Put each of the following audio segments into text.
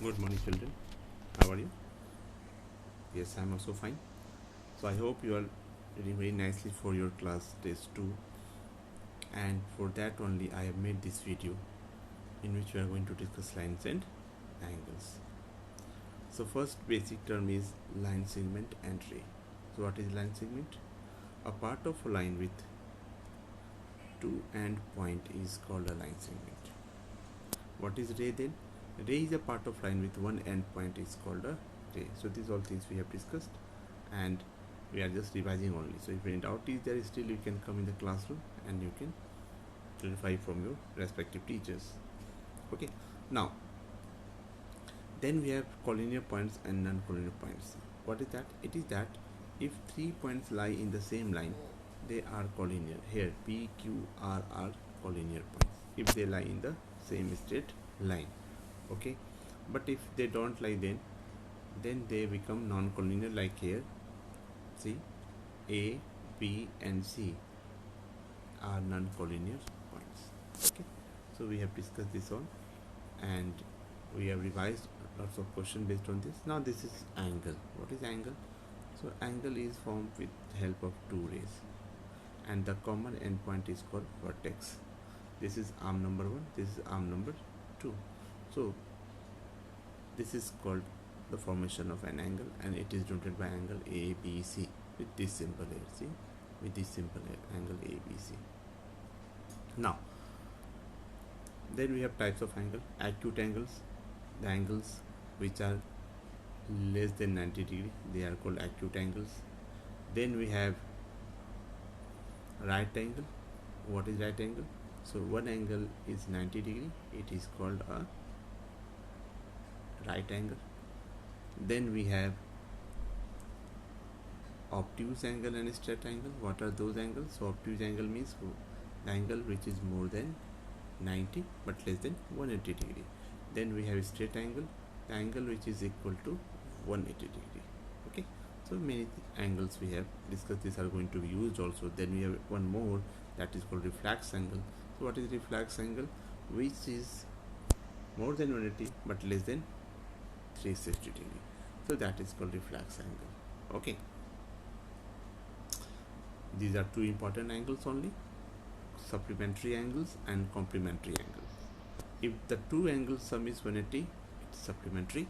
Good morning, children. How are you? Yes, I'm also fine. So I hope you are reading very nicely for your class test 2, and for that only I have made this video in which we are going to discuss lines and angles. So first basic term is line segment and ray. So what is line segment? A part of a line with two end point is called a line segment. What is ray then? Ray is a part of line with one end point is called a ray. So these all things we have discussed, and we are just revising only. So if any doubt is there, still you can come in the classroom and you can clarify from your respective teachers. Okay, now then we have collinear points and non-collinear points. What is that? It is that if 3 points lie in the same line, they are collinear. Here P, Q, R are collinear points if they lie in the same straight line. Okay, but if they don't lie, then they become non-collinear. Like here, see, A, B and C are non-collinear points. Okay, so we have discussed this all and we have revised lots of questions based on this. Now this is angle. What is angle? So angle is formed with help of two rays, and the common endpoint is called vertex. This is arm number 1, this is arm number 2. So this is called the formation of an angle, and it is denoted by angle ABC with this symbol here. See, with this symbol here, angle ABC. Now then we have types of angle. Acute angles, the angles which are less than 90 degree, they are called acute angles. Then we have right angle. What is right angle? So one angle is 90 degree, it is called a right angle. Then we have obtuse angle and straight angle. What are those angles? So obtuse angle means the angle which is more than 90 but less than 180 degree. Then we have straight angle, the angle which is equal to 180 degree. Okay, so many angles we have discussed. These are going to be used also. Then we have one more, that is called reflex angle. So what is reflex angle? Which is more than 180 but less than 360 degree. So that is called reflex angle. Okay, these are two important angles only, supplementary angles and complementary angles. If the two angles sum is 180, it's supplementary.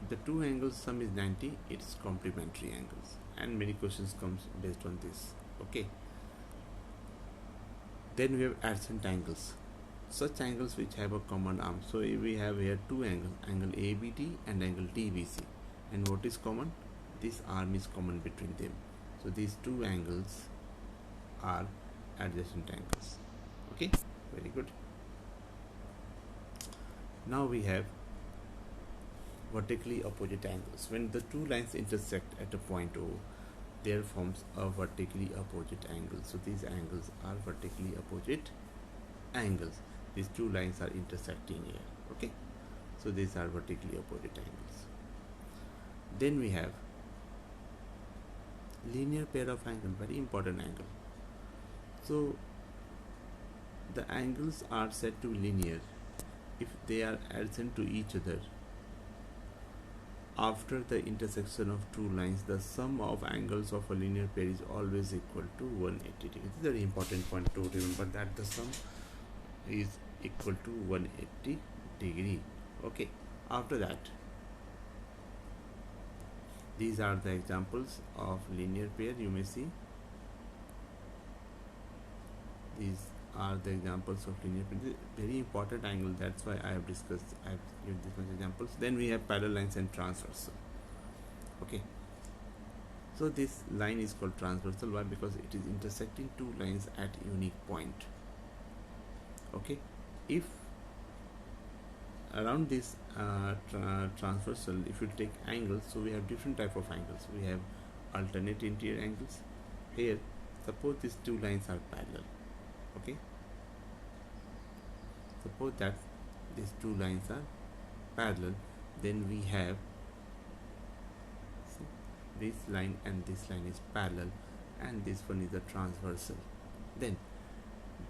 If the two angles sum is 90, it's complementary angles, and many questions comes based on this. Okay, then we have adjacent angles, such angles which have a common arm. So we have here two angles, angle ABD and angle DBC, and what is common? This arm is common between them. So these two angles are adjacent angles. Okay, very good. Now we have vertically opposite angles. When the two lines intersect at a point O, there forms a vertically opposite angle. So these angles are vertically opposite angles. These two lines are intersecting here. Okay, so these are vertically opposite angles. Then we have linear pair of angle, very important angle. So the angles are said to be linear if they are adjacent to each other. After the intersection of two lines, the sum of angles of a linear pair is always equal to 180 degrees. This is a very important point to remember, that the sum is equal to 180 degree. Okay, after that, these are the examples of linear pair. You may see these are the examples of linear pair. Very important angle, that's why I have discussed, I have given this much examples. Then we have parallel lines and transversal. Okay, so this line is called transversal. Why? Because it is intersecting two lines at unique point. Okay, if around this transversal, if you take angles, so we have different type of angles. We have alternate interior angles. Here, suppose these two lines are parallel. Okay, suppose that these two lines are parallel, then we have, see, this line and this line is parallel, and this one is a transversal. Then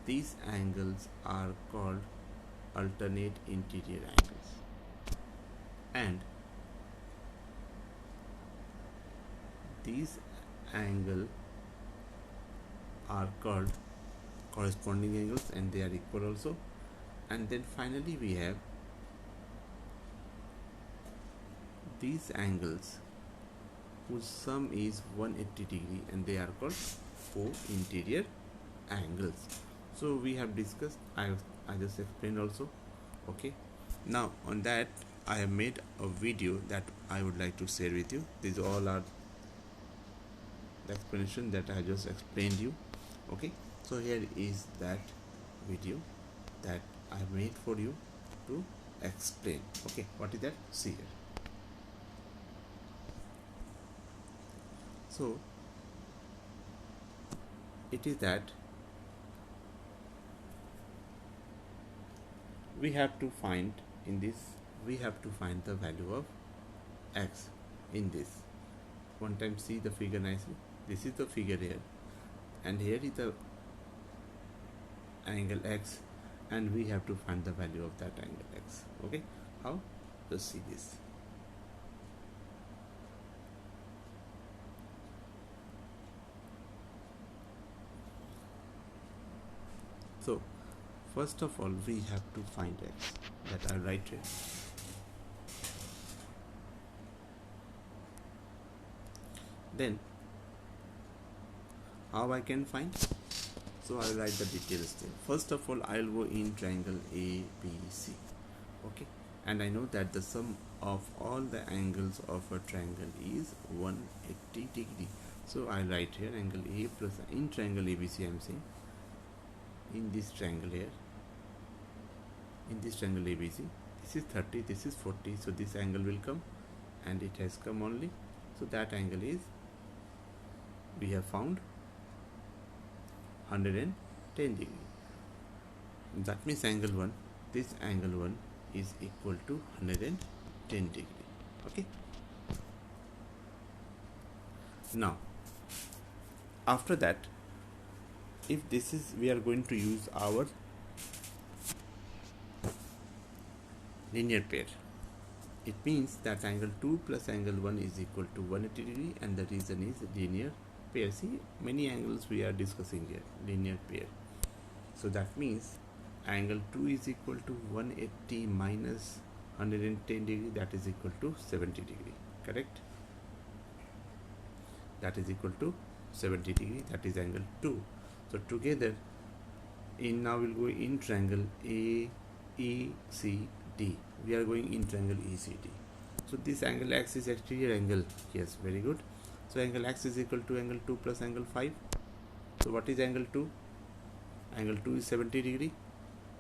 these angles are called alternate interior angles. and these angle are called corresponding angles and they are equal also. And then finally we have these angles whose sum is 180 degree and they are called co-interior angles. So we have discussed, I just explained also. Okay, now on that I have made a video that I would like to share with you. These all are the explanation that I just explained you. Okay, so here is that video that I made for you to explain. Okay, what is that? See here. So it is that we have to find in this, we have to find the value of x in this. One time see the figure nicely. This is the figure here, and here is the angle x, and we have to find the value of that angle x. Okay, how? Just see this. So first of all we have to find x, that I write here. Then how I can find? So I will write the details there. First of all I will go in triangle ABC. Okay, and I know that the sum of all the angles of a triangle is 180 degree. So I write here angle A plus, in triangle ABC I am saying, in this triangle here, in this triangle ABC, this is 30, this is 40, so this angle will come, and it has come only. So that angle is, we have found 110 degree. That means angle 1, this angle 1 is equal to 110 degree. Okay, now after that, if this is, we are going to use our linear pair. It means that angle 2 plus angle 1 is equal to 180 degree, and the reason is linear pair. See, many angles we are discussing here, linear pair. So that means angle 2 is equal to 180 minus 110 degree, that is equal to 70 degree, correct? That is equal to 70 degree, that is angle 2. So together, in now we'll go in triangle AECD. We are going in triangle ECD. So this angle x is exterior angle. Yes, very good. So angle x is equal to angle 2 plus angle 5. So what is angle 2? Angle 2 is 70 degree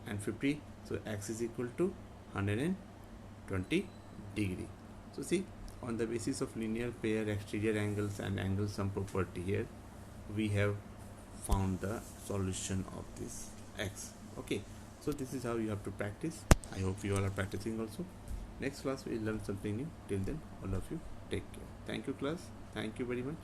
and 50. So x is equal to 120 degree. So see, on the basis of linear pair, exterior angles and angle sum property here, we have found the solution of this x. Okay, so this is how you have to practice. I hope you all are practicing also. Next class we will learn something new. Till then, all of you take care. Thank you class. Thank you very much.